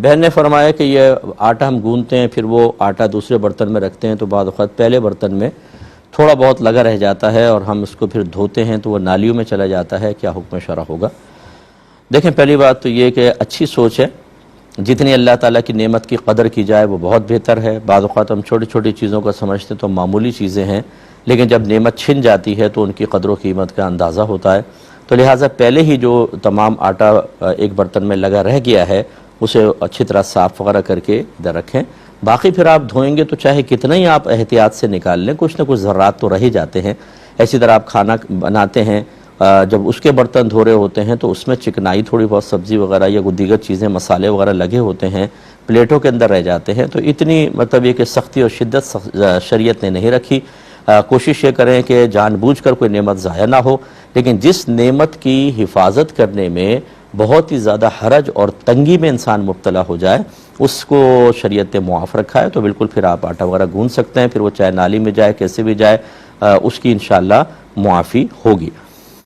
بہن نے فرمایا کہ یہ آٹا ہم گوندتے ہیں، پھر وہ آٹا دوسرے برتن میں رکھتے ہیں، تو بعض اوقات پہلے برتن میں تھوڑا بہت لگا رہ جاتا ہے اور ہم اس کو پھر دھوتے ہیں تو وہ نالیوں میں چلا جاتا ہے، کیا حکم شرع ہوگا؟ دیکھیں، پہلی بات تو یہ کہ اچھی سوچ ہے، جتنی اللہ تعالیٰ کی نعمت کی قدر کی جائے وہ بہت بہتر ہے۔ بعض اوقات ہم چھوٹی چھوٹی چیزوں کو سمجھتے تو معمولی چیزیں ہیں، لیکن جب نعمت چھن جاتی ہے تو ان کی قدر و قیمت کا اندازہ ہوتا ہے، تو لہٰذا پہلے ہی جو تمام آٹا ایک برتن میں لگا رہ گیا ہے اسے اچھی طرح صاف وغیرہ کر کے ادھر رکھیں۔ باقی پھر آپ دھوئیں گے تو چاہے کتنا ہی آپ احتیاط سے نکال لیں، کچھ نہ کچھ ذرات تو رہ ہی جاتے ہیں۔ اسی طرح آپ کھانا بناتے ہیں، جب اس کے برتن دھو رہے ہوتے ہیں تو اس میں چکنائی تھوڑی بہت سبزی وغیرہ یا دیگر چیزیں مسالے وغیرہ لگے ہوتے ہیں، پلیٹوں کے اندر رہ جاتے ہیں، تو اتنی مطلب یہ کہ سختی اور شدت شریعت نے نہیں رکھی۔ کوشش یہ کریں کہ جان بوجھ کر کوئی نعمت ضائع نہ ہو، لیکن جس نعمت کی حفاظت کرنے میں بہت ہی زیادہ حرج اور تنگی میں انسان مبتلا ہو جائے اس کو شریعت نے معاف رکھا ہے، تو بالکل پھر آپ آٹا وغیرہ گوندھ سکتے ہیں، پھر وہ چاہے نالی میں جائے کیسے بھی جائے اس کی انشاءاللہ معافی ہوگی۔